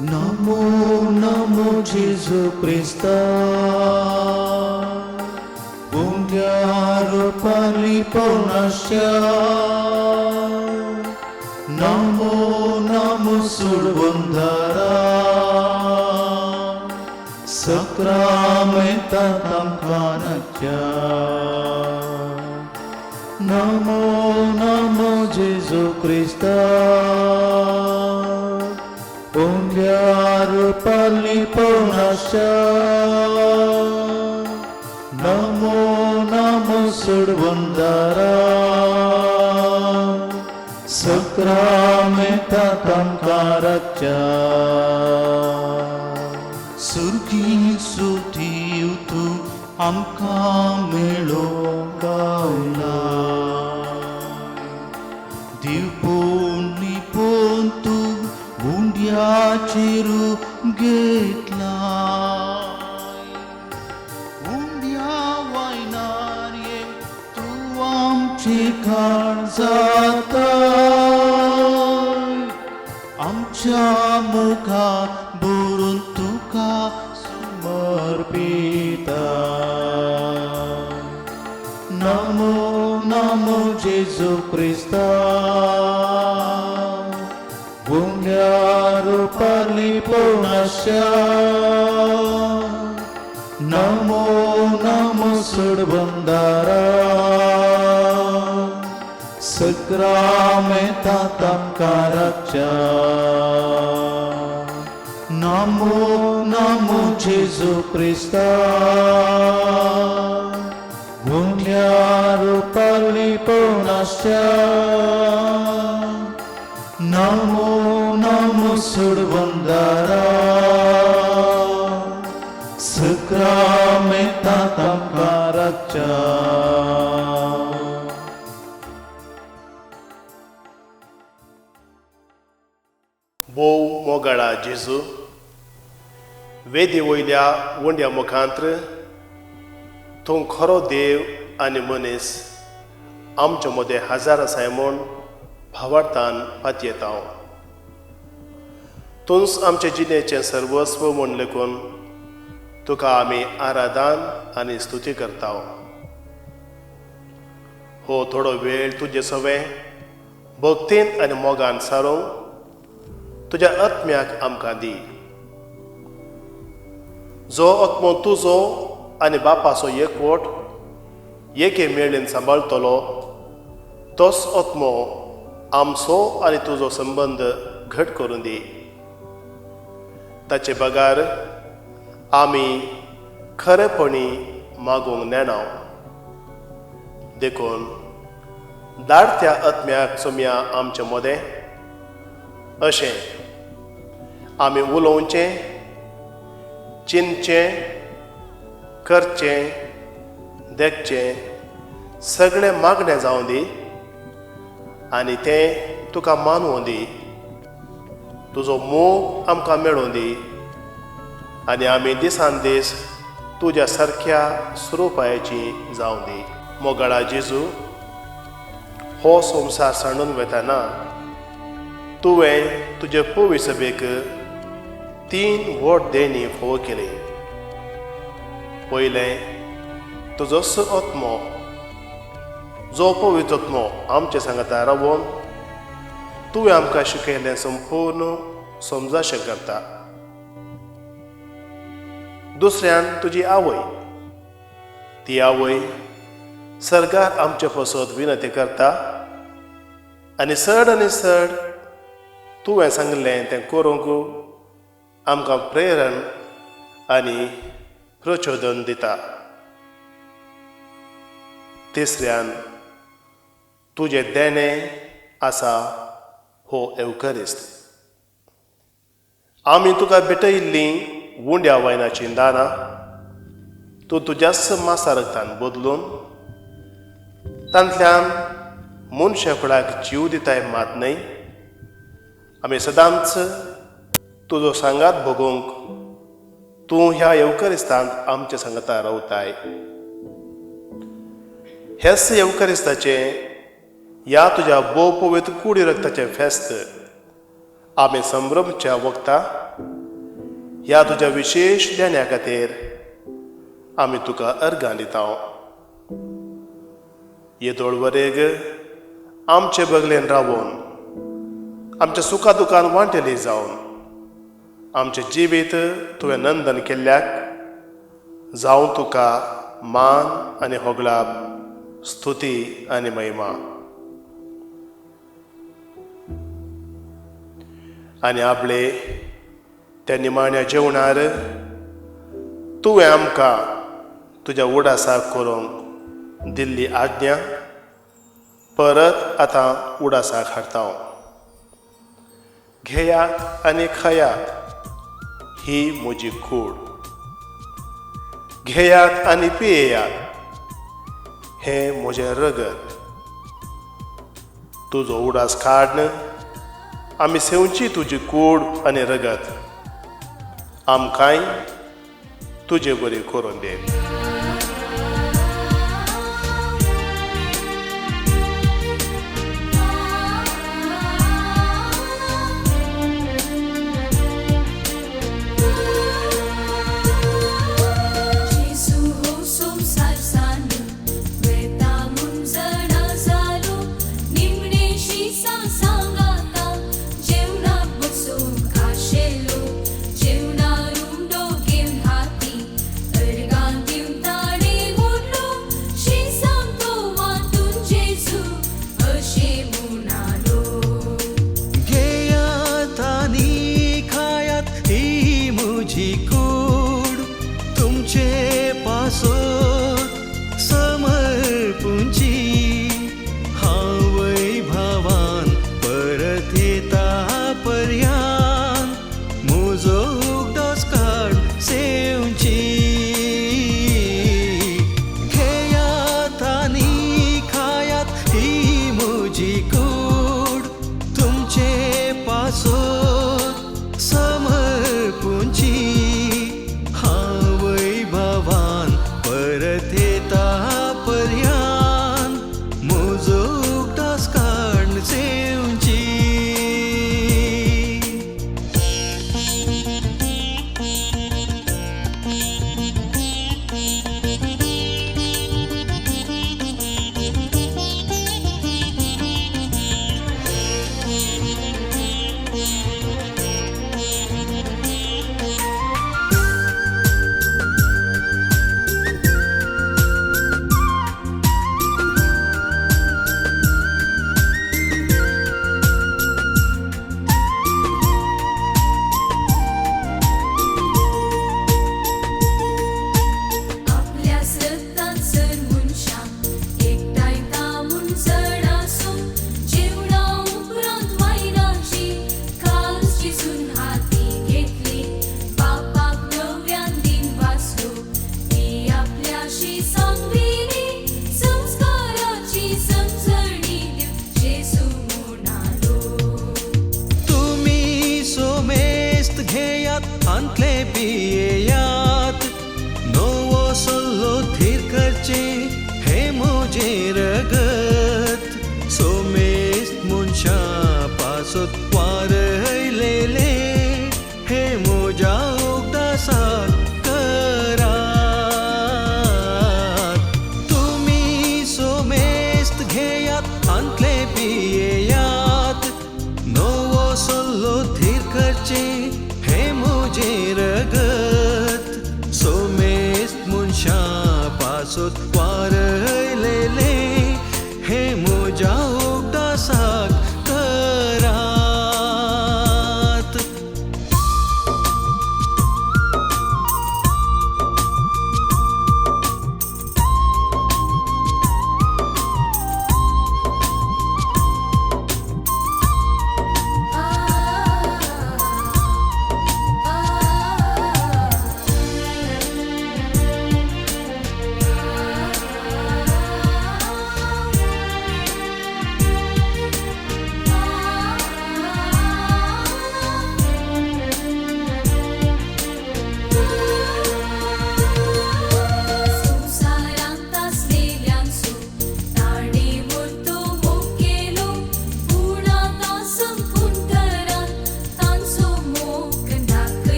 नमो नमो जेजू Krista, Bungyaro paliponasya. Namo namo surbundara, Sakramenta tamkanatya. Namo namo Jesu Krista, Bungyaro paliponasya. Namo namo surbundara, Sakramenta tamkaratya. Surgi suti utu amka melo gaula, Dipun nipuntu bundia ciru getlai, bundia wainarye tuam cikar zatai, amcha muka burun tuka sumarpita. Namo namo Jesu Krista, Bungyaro paliponasya. Namo namo surbundara, Sakramenta tamkaratya. Namo namo Jesu Krista, Bungyaro paliponasya. Namo namo surbundara, Sakramenta tamkaratya. बोव मोगाळा जेजू वेदी वयल्या वंड्या मुखांत्र तूं खरो देव आनी मनीस आमचे मदें हजार आसाय म्हूण भावार्थान पातयेता. तूंच आमचे जिणेचें सर्वस्व म्हूण लेखून तुका आमी आराधन आनी स्तुती करता. हो थोडो वेळ तुजे सवें भक्तीन आनी मोगान सारूंक तुज्या आत्म्याक आमकां दी. जो आत्मो तुजो आनी बापाचो एकवट एके मेळीन सांबाळटलो, तोच आत्मो आमचो आनी तुजो संबंद घट करून दी. ताचे बगार आमी खरेपणी मागूंक नेणाव. देखून दाडत्या आत्म्याक सुमया आमचे मदें अशें आमी उलोवचें, चिंतचें, करचें, देखचें सगळें मागणें जावं दी आनी तें तुका मानूं दी. तुजो मोग आमकां मेळूं दी आनी आमी दिसान दीस तुज्या सारक्या स्वरुपाची जावं दी. मोगाळा जेजू, हो संवसार सांडून वेताना तुवें तुजे पवित्र सभेक 3 व्हड देणी फोव केली. पयलें तुजोच आत्मो, जो पवित्र आत्मो आमचे सांगाता रावून तुवें आमकां शिकयलें संपूर्ण समजाशें करता. दुसऱ्यान तुजी आवय, ती आवय सर्गार आमचे फसत विनंती करता आनी चड तुवें सांगलें तें करूंक आमकां प्रेरण आनी प्रचोदन दिता. तिसऱ्यान तुजें देणें आसा हो एवकरिस्त. आमी तुका भेटयिल्लीं वुंड्या वायनाची दानां तूं तुज्याच मासा रक्तान बदलून तांतल्यान मनशाकुळाक जीव दिताय मात न्हय. आमी सदांच तुजो सांगात भोगूंक तूं ह्या एवकरिस्तांत आमच्या सांगाता रावताय. हेच एवकरिस्ताचें ह्या तुज्या भोव पवित्र कुडी रक्ताचें फेस्त आमी संभ्रमच्या वखदां ह्या तुज्या विशेष देण्या खातीर आमी तुका अर्गां दिता. येदोळ वरेग आमचे बगलेन रावून आमच्या सुखा दुखान वांटेली जावन आमचे जिवीत तुवें नंदन केल्ल्याक जावं तुका मान आनी होगलाप, स्तुती आनी महिमा. आनी आपले त्या निमाण्या जेवणार तुवें आमकां तुज्या उडासाक करूंक दिल्ली आज्ञा परत आतां उडासाक हाडटा. घेयात आनी खायात, ही म्हजी कूड. घेयात आनी पियेयात, हें म्हजें रगत. तुजो उडास काडन आमी सेवची तुजी कूड आनी रगत आमकांय तुजे बरी करून दे.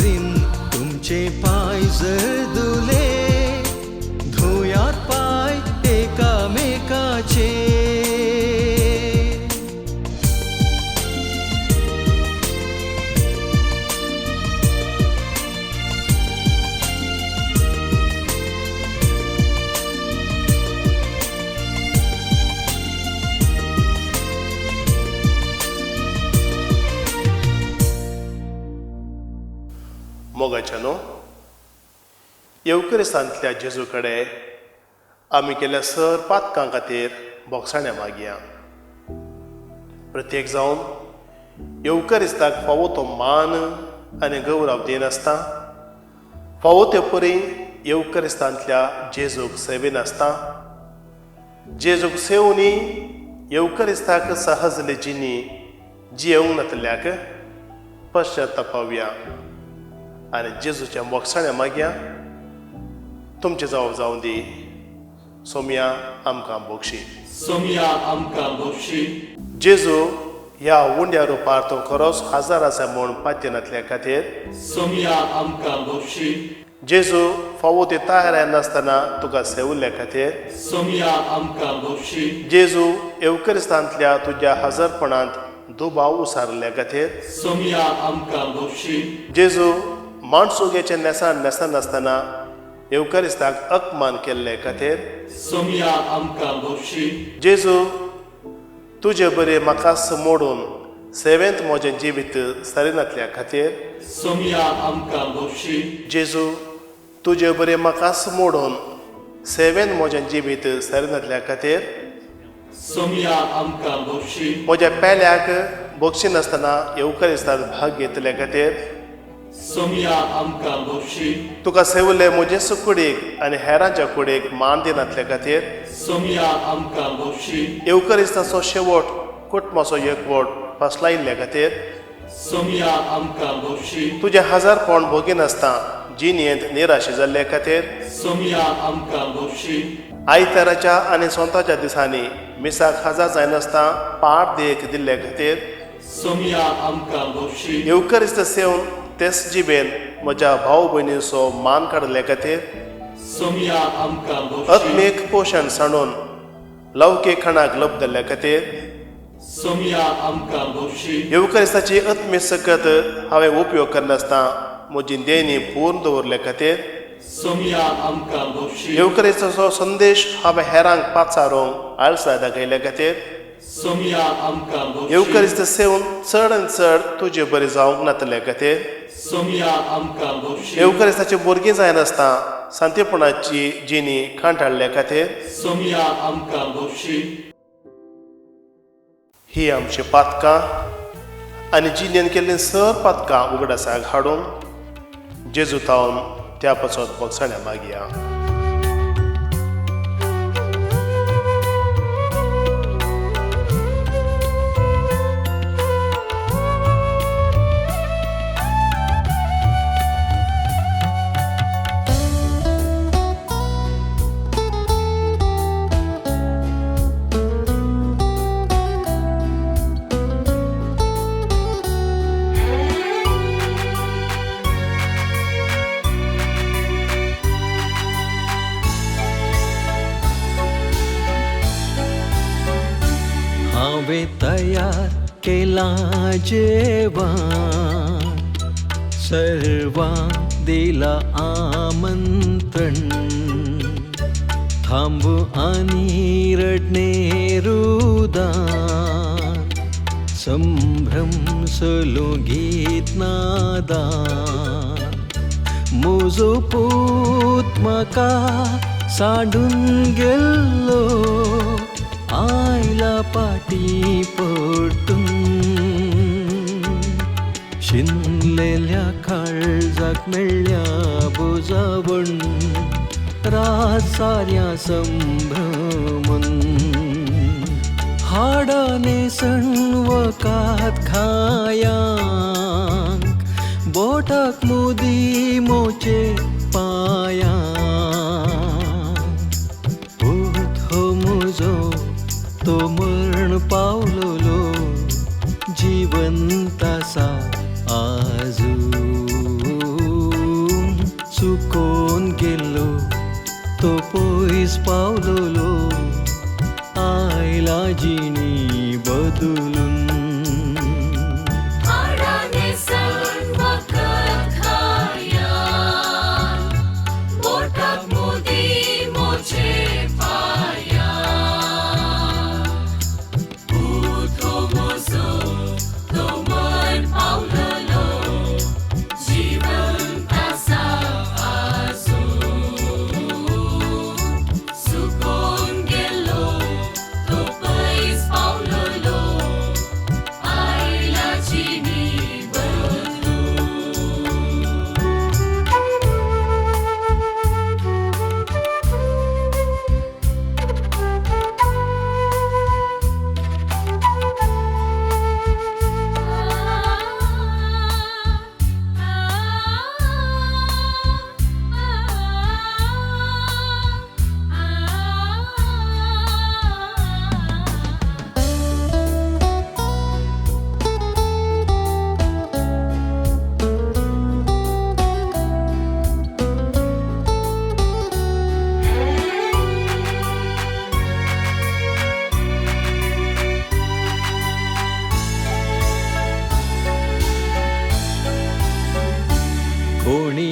नजरीन तुमचे पाय जर दुले धुयात पाय एकामेकाचे मोगाच्यानो येवकरिस्तांतल्या जेजू कडेन आमी केल्या सर पातकां खातीर बोगसाण्या मागया. प्रत्येक जावन येवकरिस्ताक फावो तो मान आनी गौरव दिनासता फावो ते परी येवकरिस्तांतल्या जेजूक सेवेन आसता. जेजूक सेवनी येवकरिस्ताक सहजले जिनी जियेवंक नातल्याक पश्चातापावया आनी जेजूच्या मोगसाण्या मागया. तुमचे जावप जावं दी. सोम्या आमकां बोगशी. सोम्या आमकां बोगशी. जेजू ह्या उंड्या रुपार तो खरोच हजार आसा म्हूण पात्य नातल्या खातीर सोम्या आमकां बोगशी. जेजू फावो ती तयार नासतना तुका सेवल्ल्या खातीर सोम्या आमकां बोगशी. जेजू येवकरिस्तांतल्या तुज्या हजरपणांत दुबाव उसारल्या खातीर सोम्या आमकां बोगशी. जेजू माणसुगेचे नेसान नासतना येवकरिस्ताक अपमान केल्ले खातीर सोम्या आमकां बोगशी. जेजू तुजे बरे म्हाका मोडून सेवेंत म्हजें जिवीत सरिनातल्या खातीर सोम्या आमकां बोगशी. जेजू तुजे बरे म्हाका मोडून सेवेंत म्हजें जिवीत सरिनातल्या खातीर सोम्या आमकां बोगशी. म्हज्या पेल्याक बोगशी नासतना येवकरिस्तांत भाग घेतल्या खातीर सोम्या आमकां बोगशी. तुका सेवले म्हजे सुकुडीक आनी हेरांच्या कुडीक मान दिनातल्या खातीर सोम्या आमकां बोगशी. येवकरिस्ताचो शेवट कुटुंबाचो एकवट फसलायिल्ल्या खातीर सोम्या आमकां बोगशी. तुजे हजारपण भोगी नासता जिणेंत निराशे जाल्ले खातीर सोम्या आमकां बोगशी. आयताराच्या आनी सोंताच्या दिसांनी मिसाक हजार जायनासता पाड देख दिल्ले खातीर सोम्या आमकां बोगशी. येवकरिस्त सेवन तेच जिबेन म्हज्या भाव भयणीचो मान काडले खातीर सोम्या आमकां बोगशी. आत्मीक पोशण सांडून लौकीक खाणाक लप जाल्ल्या खातीर सोम्या आमकां बोगशी. येवकरिस्ताची आत्मीक सकत हांवें उपयोग करनासता म्हजी देणी पूर्ण दवरले खातीर सोम्या आमकां बोगशी. येवकरिस्ताचो संदेश हांवें हेरांक पाचारूंक आळसाय दाखयल्या खातीर सोम्या आमकां बोगशी. येवकरिस्त सेवन चड आनी चड तुजे बरें जावंक नातले खातीर सोम्या आमकां बोगशी. येवकरिस्ताची भुरगीं जायनासता शांतीपणाची जिणी खांटाळल्या खातीर सोम्या आमकां बोगशी. ही आमची पातकां आनी जिणेन केल्लीं सर पातकां उगडासाक हाडून जेजू तावन त्या पासत बोगसाण्या मागया. हांवें तयार केला जेवण सर्वांक दिला आमंत्रण थांबू आनी रडणे रुदान संभ्रम सलो गीत नादान म्हजो पूत म्हाका सांडून गेल्लो आयला पाटी पडटून शिनलेल्या काळजाक मेळ्ळ्या बुजावण रात साऱ्या संभ्रमन हाडाने सणवकात खायांक बोटाक मोदी मोचे पायांक पूत हो म्हजो तो मरण पावलोलो जिवंत आसा आजू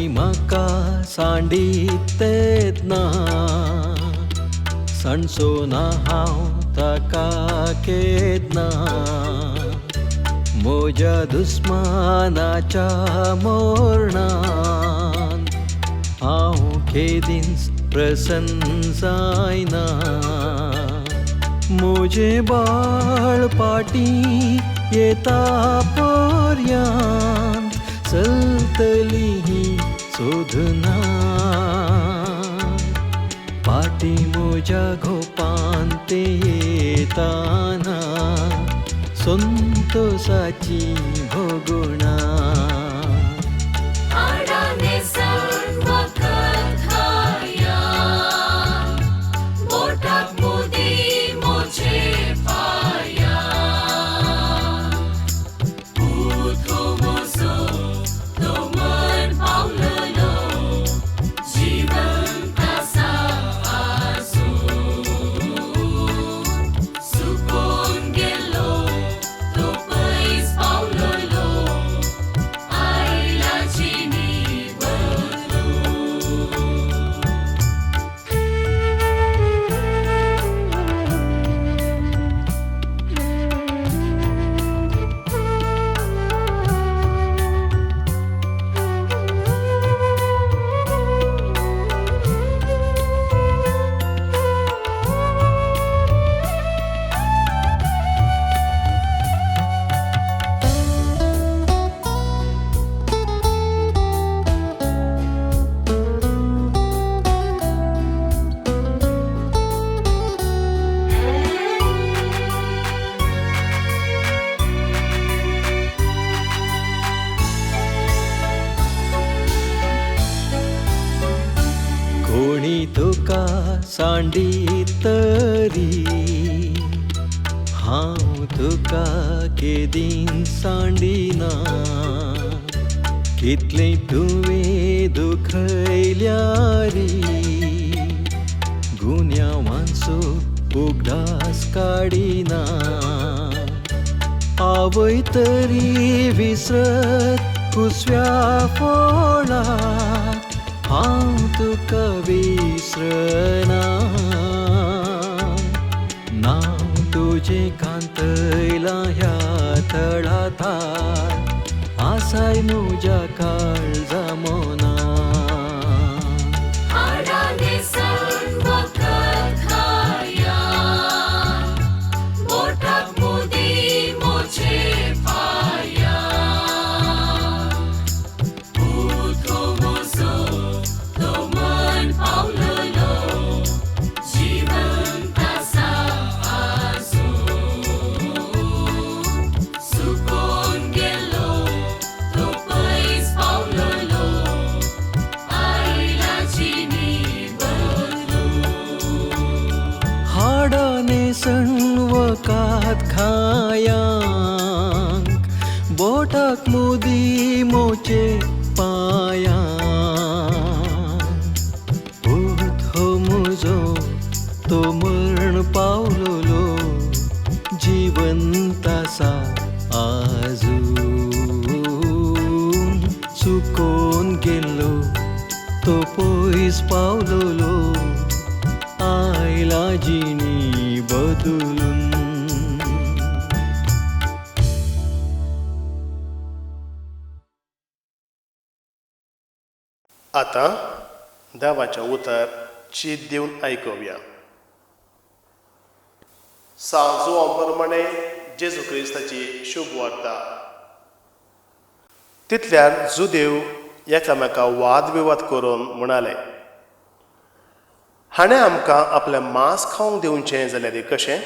कोणी म्हाका सांडीत ना सणसोना हांव ताका केदना म्हज्या दुस्मानाच्या मोरणान हांव केदींच प्रसन्न जायना म्हजे बाळ पाटी येता पर्यंत चलतली ही सोदना पाटी म्हज्या घोपान ते येताना संतोषाची भोगुणा हाडाने सर्व कथाया बोटाक मोदी मोचे पाया उठो मोसो तो मन पावलेलो जीवन तासा आसो सुकोन गेलो तो पयस पावलेलो आयलाची निवडलो कोणी तुका सांडी तरी हांव तुका केदीन सांडिना कितले तुवें दुखयल्यारी गुन्या मानसो उगडास काडिना आवय तरी विसरत कुसव्या फोडाक हांव तुका विसरना नांव तुजें कांतयलां ह्या तळातार आसाय म्हज्या काळजा मोना हाडाने सर्व कथाया बोटाक मोदी मोचे पाया उठो मोसो तो मन पावलेलो जीवन तासा आसो सुकोन गेलो तो पयस पावलेलो आयलाची निवडलो हाडाने सणवकात खायांक बोटाक मोदी मोचे पायांक भूत हो म्हजो तो मरण पावलोलो जिवंत आसा आजून चुकोन गेल्लो तो पयस पावलोलो आयला जिणी बदलून आता देवाचें उतर चीत दिवन आयकुया. सांजो प्रमाणे जेजू क्रिस्ताची शुभ वार्ता. तितल्यान जुदेव एकामेका वाद विवाद करून म्हणाले, हाणें आमकां आपलें मांस खावंक दिवचें जाल्यार कशें?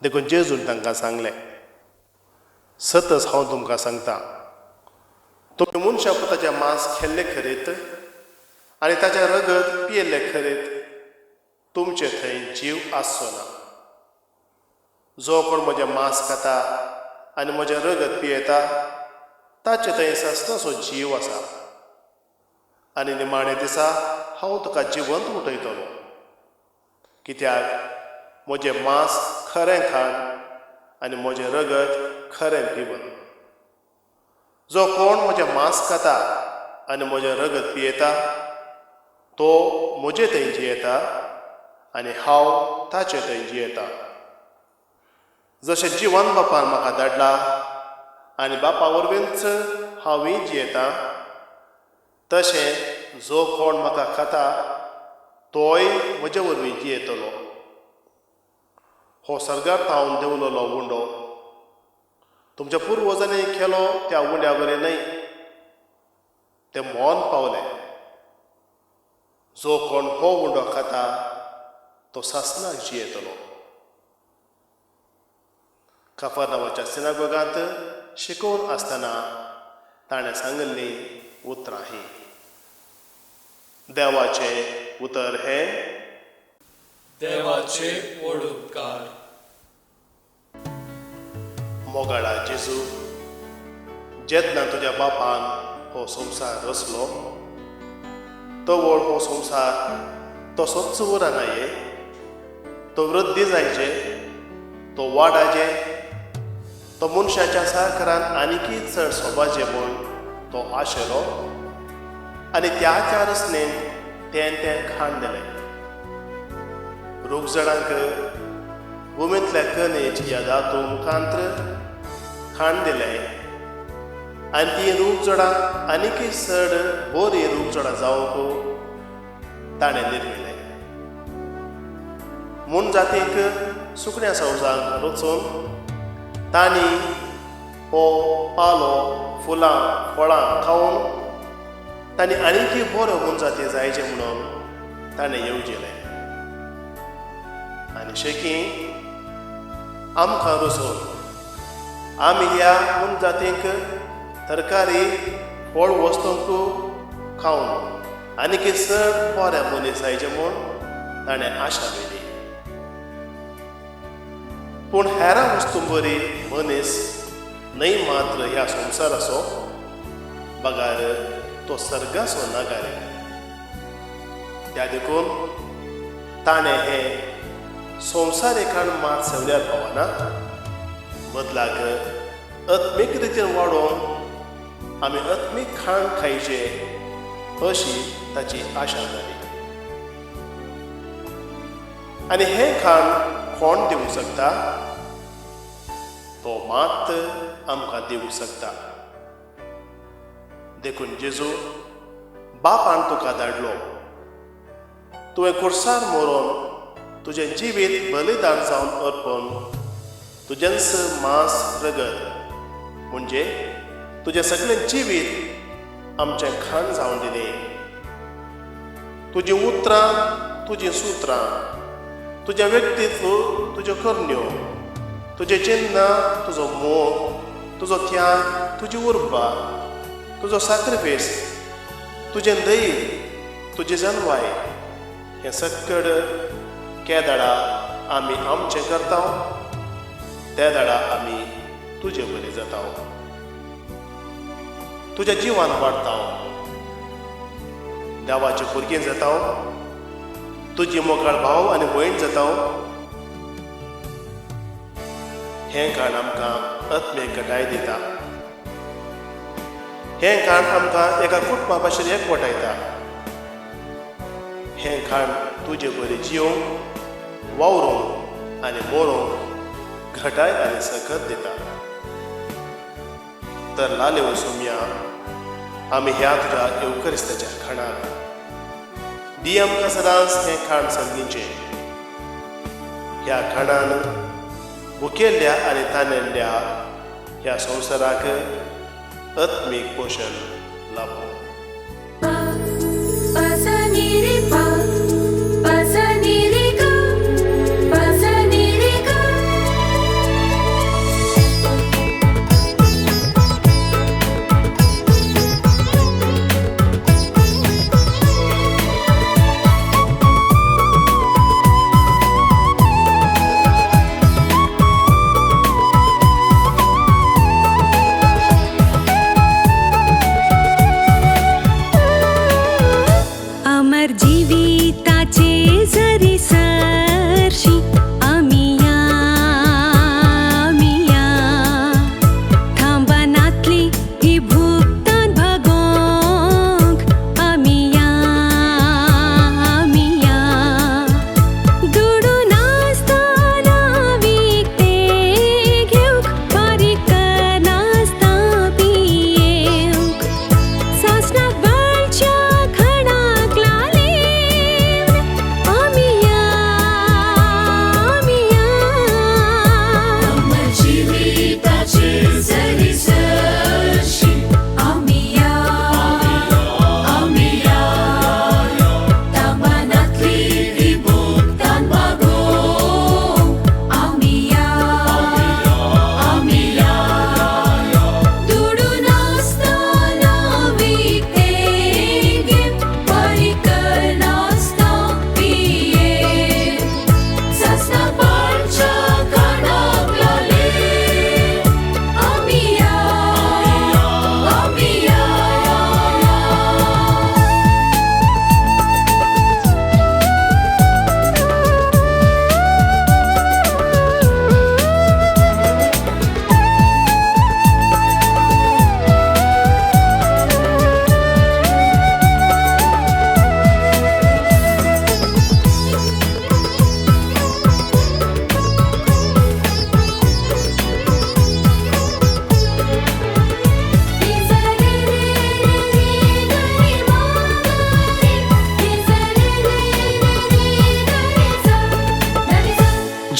देखून जेजून तांकां सांगलें, सतच हांव तुमकां सांगतां, तुमी मनशा पुताचें मांस खेल्लें खरेत आनी ताचें रगत पियेल्लें खरेत, तुमचे थंय जीव आसचो ना. जो कोण म्हजें मांस खाता आनी म्हजें रगत पियेता ताचे थंय सस्तासो जीव आसा आनी निमाणे दिसा हांव तुका जिवंत उठयतलो. कित्याक म्हजें मांस खरें खाण आनी म्हजें रगत खरें पिवन. जो कोण म्हजें मांस खाता आनी म्हजें रगत पियेता तो म्हजे थंय जियेता आनी हांव ताचे थंय जियेता. जशें जिवन बापान म्हाका धाडला आनी बापा वरवींच हांवूय जियेता तशें जो कोण म्हाका खाता तोय म्हजे वरवीं जियेतलो. हो सर्गार थावन देंवलेलो उंडो तुमच्या पुर्वजांनी केलो त्या उंड्या वरें न्हय, तें मोन पावलें. जो कोण हो उंडो खाता तो सासणाक जियेतलो. कफरनावाच्या सिनागोगांत शिकोवन आसतना ताणें सांगिल्लीं उतरां हीं. देवाचें उतर हें देवाचे व्हड उपकार. मोगाळा जेजू, जेन्ना तुज्या बापान हो संवसार रचलो तवळ हो संवसार तसोच उरनाये. तो वृद्धी जायचे, तो वाडाचे, तो मनशाच्या सारकारान आनिकूय चड सोबाचे म्हूण तो आशेलो आनी त्या रचनेन तें खाण दिलें. रूखजडांक भुमींतल्या कणेच ह्या धातू मुखांत्र खाण दिलें आनी ती रूखजडां आनिकूय चड बरी रूखजडां जावंक ताणें निर्मिलें. म्हूण जातीक सुकण्या संवसारांत रचून तांणी हो पालो, फुलां, फळां खावन तांणी आनिकूय बऱ्यो मनजाती जायचे म्हणून ताणें येवजिलें. आनी शेकी आमकां रचून आमी ह्या मनजातींक तरकारी फळ वस्तूंक खावन आनिकूय चड बऱ्या मनीस जायचे म्हूण ताणें आशा दिली. पूण हेरां वस्तू बरी मनीस न्हय मात्र ह्या संवसाराचो बगार तो सर्गाचो नागारी. त्या देखून ताणें हें संवसारीकान मात सेवल्यार पावना, बदलाक आत्मीक रितीन वाडोवन आमी आत्मीक खाण खायचे अशी ताची आशा जाली. आनी हें खाण कोण दिवंक शकता? तो मात आमकां दिवंक शकता. देखून जेजू, बापान तुका धाडलो. तुवें खुर्सार मरोवन तुजें जिवीत बलिदान जावन अर्पण तुजेंच मांस रगत म्हणजे तुजें सगळें जिवीत आमचें खाण जावन दिलें. तुजीं उतरां, तुजीं सुत्रां, तुजें व्यक्तित्व, तुज्यो करण्यो, तुजें चिन्ह, तुजो मोग, तुजो त्याग, तुजी उर्बा, तुजो सॅक्रिफीस, तुजें धैर्य, तुजी जनवाय हें सकड केदाडा आमी आमचें करता, त्या दाडा आमी तुजे बरी जाता, तुज्या जिवान वाडटा, देवाचें भुरगीं जाता, तुजी मोगाळ भाव आनी भयण जाता. हें खाण आमकां आत्मीक घटाय दिता. हें खाण आमकां एका कुटुंबा भाशेन एकवटायता. हें खाण तुजे बरी जिवंक, वावरूंक आनी मोडूंक घटाय आनी सकत दिता. तर लाले वचून या आमी ह्या तुज्या येवकरिस्ताच्या खाणाक दी आमकां सदांच हें खाण संगीचें. ह्या खाणान भुकेल्ल्या आनी ताणेल्ल्या ह्या संवसाराक आत्मीक पोशण लाभो.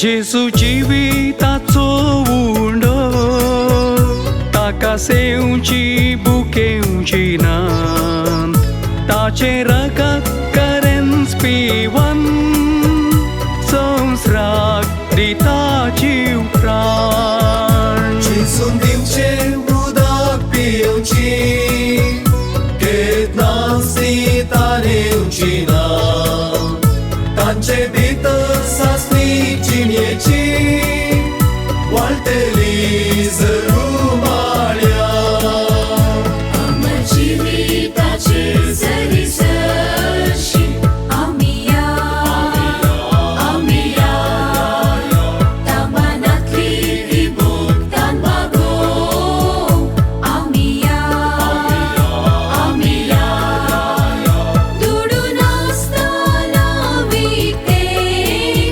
जेजू जिविताचो उंडो ताका सेवची बुकेवची ना ताचे रगत करेन्स पिवन संवसाराक दिता जीव प्राण जेसून दिवचे उदक पिवची केतनासी तारेवची ना तांचे भितर सासली चिणयेची वाळटली जरुमाळ्या अमर जिविताचे जरी सरशी आमी या तामानातली ही भोगतान भागो आमी या दुडून आसतना विकते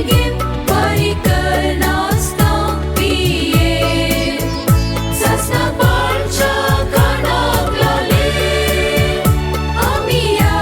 घेव बरी करनासतना पिये सासना बाळच्या कानाक लाले आमी या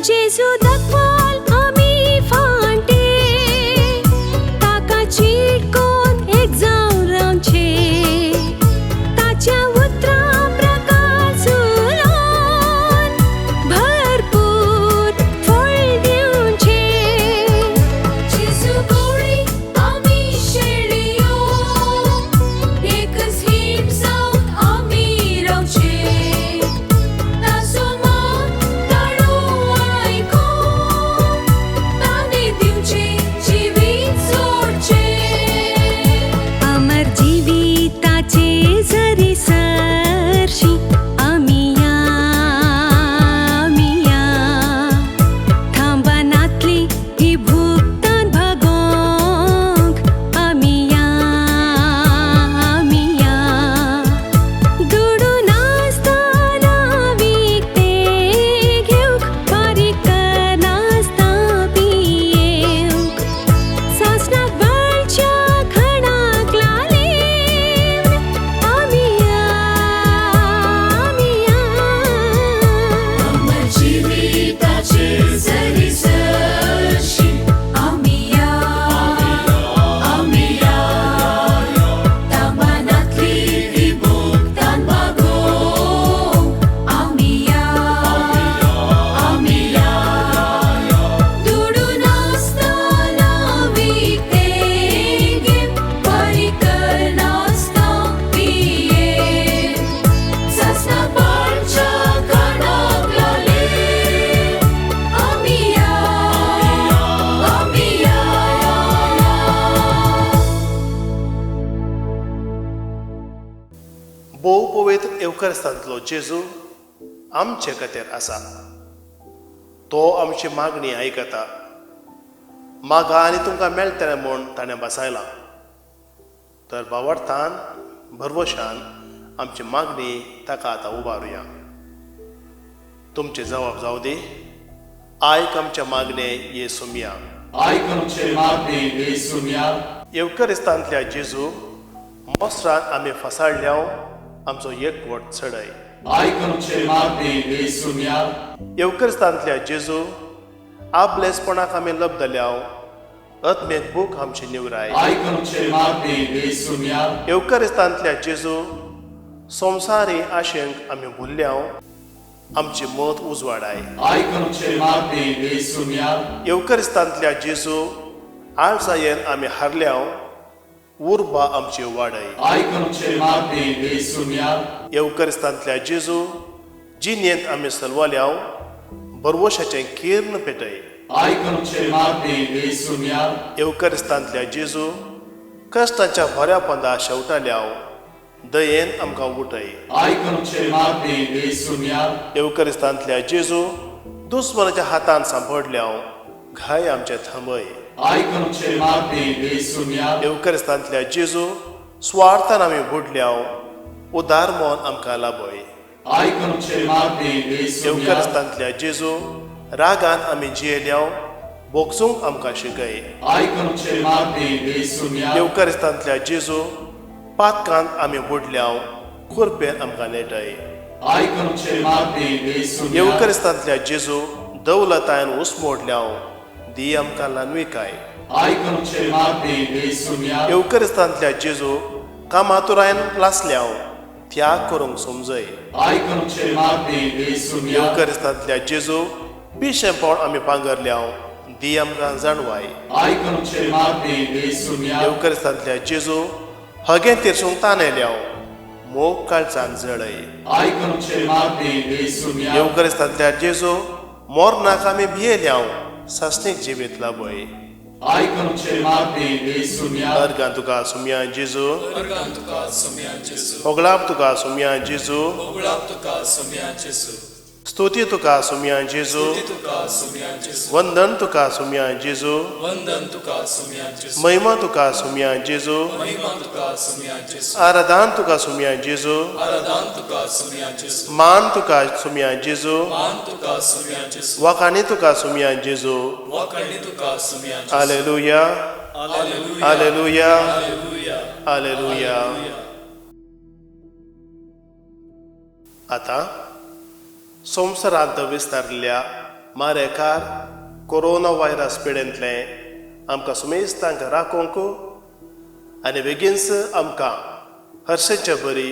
जेजू दाखवाल आमी फांटे ताका चिटकोन एक जावन रावचे ताच्या उतरां प्रकाश उलोवन भरपूर फळ दिवचे जेजू गवळी आमी शेळयो एकच हीम जावन आमी रावचे ताचो मान ताळो आयकून ताणे दिवचे जिवीत सोडचे अमर जिविताचे जरी सरशी आमी या थांबनातली ही भुगतान भागोंक आमी या दुडून आसतना विकते घेवंक बारीक करनासतना पियेवंक सासणाक बाळच्या खणाक लालेवन आमी या अमर जिविताचे जरी सरशी आमी या तामानातली ही भोगतान भागोंक आमी या दुडून आसतना विकते घेव बरी करनासतना पिये सासना बाळच्या कानाक लाले आमी या भोव पवित्र येवकारिस्तांतलो जेजू आमचे खातीर आसा तो आमची मागणी आयकता मागा आनी तुमकां मेळटलें म्हूण ताणें बसयलां तर भावार्थान भरवशान आमची मागणी ताका आतां उबारुया तुमचे जबाब जावं दी आयक आमच्या मागणे येसुमिया आयक आमचे मागणे येसुमिया येवकारिस्तांतल्या जेजू मोस्त्रान आमी फसाळल्या आमचो एकवट चडय आयक आमचे मागणे येसुमिया येवकारिस्तांतल्या जेजू आपलेसपणाक आमी लबदल्या आत्मेक बूक आमची निवराय आयक आमचे मागणे येसुमिया येवकारिस्तांतल्या जेजू संवसारी आशेंक आमी भुल्ल्या आमची मत उजवाडाय आयक आमचे मागणे येसुमिया येवकारिस्तांतल्या जेजू आळसायेन आमी हारल्या उर्बा आमची वाडय आयक आमचे मागणे येसुमिया येवकारिस्तांतल्या जेजू जिणेंत आमी सलवाल्या बरवशाचें किर्ण पेटय आयक आमचे मागणे येसुमिया येवकारिस्तांतल्या जेजू कश्टांच्या भऱ्या पंदा शेवटाल्या दयेन आमकां उठय. आयकूनचे मारपी येसुम्या येवकरिस्तांतल्या जेजू दुस्मनाच्या हातान सांपडल्याव घाय आमचे थांबय. आयकूनचे मारपी येसुम्या येवकरिस्तांतल्या जेजू स्वार्थान आमी बुडल्याव उदार मोन आमकां लाभय. आयकूनचे मारपी येसुम्या येवकरिस्तांतल्या जेजू रागान आमी जियेल्याव बोगसूंक आमकां शिकय. आयकूनचे मारपी येसुम्या येवकरिस्तांतल्या जेजू पातकांत आमी बुडल्याव खुरपेन आमकां नेटय. आयकूनचे मारपी येसुम्या येवकरिस्तांतल्या जेजू दौलतायन उसमोडल्याव दी आमकां लानविकाय. आयकूनचे मारपी येसुम्या येवकरिस्तांतल्या जेजू कामातुरायन लासल्याव त्याग करूंक समजय. आयकूनचे मारपी येसुम्या येवकरिस्तांतल्या जेजू पिशेंपण आमी पांगरल्याव दी आमकां जाणवाय. आयकूनचे मारपी येसुम्या येवकरिस्तांतल्या जेजू हगे तिरसूंक ताणयल्याव मोग काळजान जळय. आयकूनचे मारपी येसुम्या येवकरिस्तांतल्या जेजू मोरनाक आमी भियेल्याव सासणीक जिवीत लाभय. आयकूनचे मारपी येसुम्या अर्गां तुका सुमया जेजू होगळाप तुका सुमया जेजू स्तुती तुका सुमया जेजू वंदन तुका सुमया जेजू महिमा तुका सुमया जेजू आराधन तुका सुमया जेजू मान तुका सुमया जेजू वाखाणी तुका सुमया जेजू हालेलुया हालेलुया हालेलुया. आतां संवसारांत विस्तारलेल्या मारेकार कोरोना व्हायरस पिडेंतले आमकां सुमेस्तांक राखोंक आनी बेगीनच आमकां हर्शेचे बरी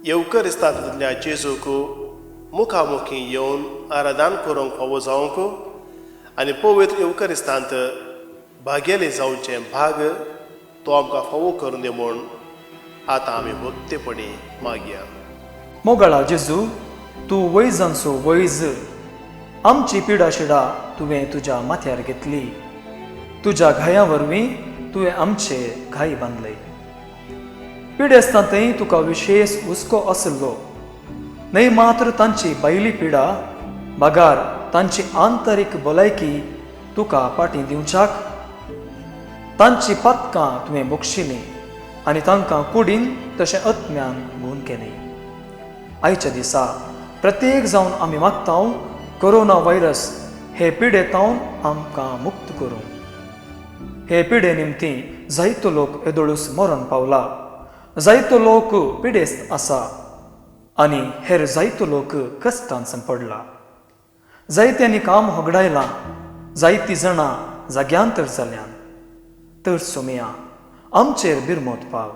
येवकरिस्तांतल्या जेजूक मुखामुखी येवन आराधन करूंक फावो जावंक आनी पवित्र येवकरिस्तांत भागेली जावचे भाग तो आमकां फावो करून दी म्हूण आतां आमी भक्तीपणी मागया. मोगळा जेजू तूं वैजांचो वैज आमची पिडा शिडा तुवें तुज्या माथ्यार घेतली. तुज्या घाया वरवीं तुवें आमचे घाई बांदले. पिडेस्तांतय तुका विशेष हुस्को आसलो. न्हय मात्र तांची भायली पिडा बागार तांची आंतरीक भलायकी तुका पाटी दिवच्याक तांची पातकां तुवें बक्षिली आनी तांकां कुडीन तशें आत्म्यान गुण केलें. आयच्या दिसा प्रत्येक जावन आमी मागतांव कोरोना व्हायरस हे पिडेतावन आमकां मुक्त करूं. हे पिडे निमती जायतो लोक येदोळूस मरण पावला. जायतो लोक पिडेस्त आसा आनी हेर जायतो लोक कश्टान संपडला. जायत्यांनी काम होगडायलां. जायतीं जाणां जाग्यांतर जाल्यान. तर सोमया आमचेर बिरमोत पाव.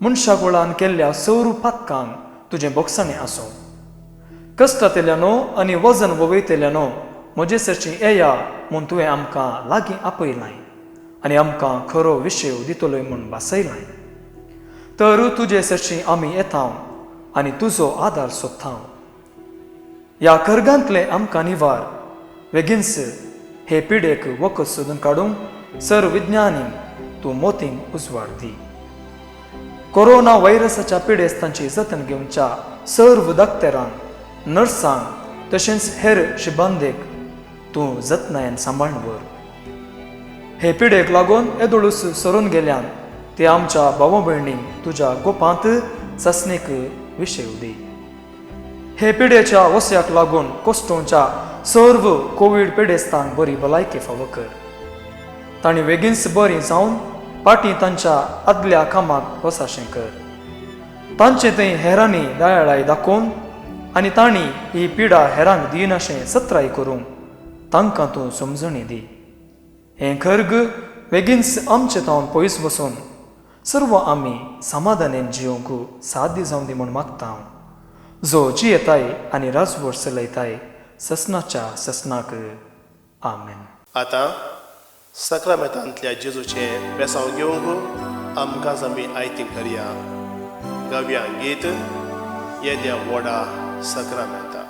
मनशा कुळान केल्ल्या सौरू पातकांक तुजें बोगसाणें आसूं. कश्टांतल्यानो आनी वजन ववयतल्यानो म्हजे सरची येया म्हूण तुवें आमकां लागीं आपयलां आनी आमकां खरो विशय दितलोय म्हूण भासयलां. तर तुजे सरची आमी येतांव आनी तुजो आदार सोदतांव. ह्या कर्गांतले आमकां निवार बेगीनस हे पिडेक वखद सोदून काडूंक सर विज्ञानीक तूं मोतींक उजवाड दी. कोरोना व्हायरसाच्या पिडेस्तांची जतन घेवच्या सर्व दोतोरांक नर्सांक तशेंच हेर शिबांदेक तूं जतनायेन सांबाळून व्हर. हे पिडेक लागून येदोळूस सरून गेल्यान ते आमच्या भाव भयणींक तुज्या गोपांत ससणेक विशय दी. हे पिडेच्या वस्याक लागून कोस्टोवच्या सर्व कोवीड पिडेस्तांक बरी भलायकी फावो कर. तांणी बेगीनच बरीं जावन पाटी तांच्या आदल्या कामाक वसाशें कर. तांचे थंय हेरांनी दयाळाय दाखोवन आनी तांणी ही पिडा हेरांक दिनाशें सत्राय करूंक तांकां तूं समजणी दी. हें खर्ग बेगीनच आमचे तावन पयस बसून सर्व आमी समाधानेन जियोंक साध्य जावं दी म्हूण मागतां. जो जियेताय आनी राजवट चलयताय ससनाच्या ससनाक आमेन. आतां सक्रामेंतांतल्या जेजूचें बेसांव घेवंक आमकां आमी आयतीं करया. गावया गीत येद्या व्हडा सक्रामेंता.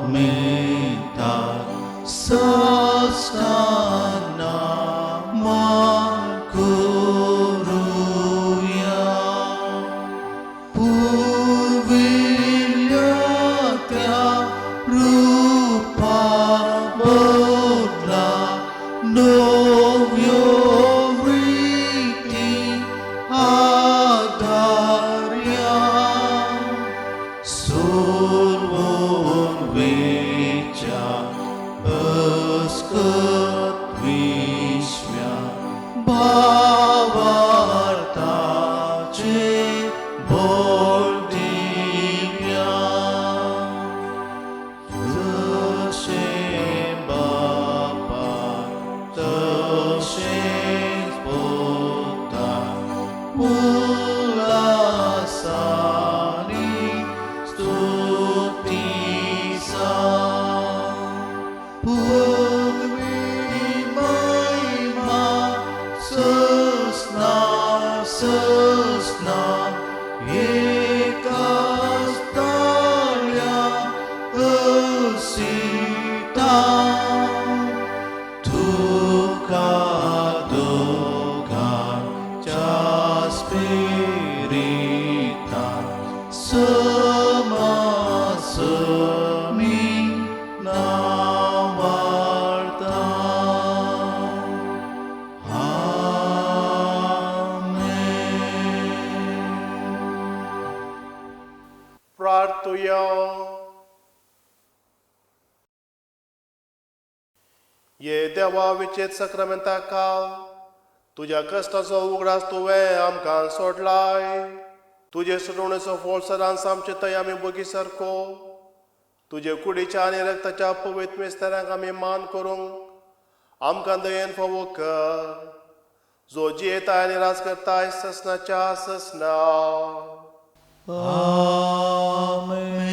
Sakramenta, sasana खत विश्व्या भावार्थाचे बोल दिव्या जशे बापा तशेच पोता उल्हासानी स्तुतीसा पृथ्वी महिमा ससना एकाच ताळ्या असिता तुका दोघांच्या स्पिरिता समासमी नावार्ता प्रार्थुया. ये देवा विचेत सक्रामेंता काल तुझ्या कश्टाचो उगडास तुवें आमकां सोडलाय. तुजे सोडवणेचो फळ सदांच आमचे थंय आमी बगी सारको तुजे कुडीच्या आनी रक्ताच्या पवित्र मेस्तारांक आमी मान करूंक आमकां दयेन फावो कर, जो जियेता आनी राज करताय ससनाच्या ससना. आमेन.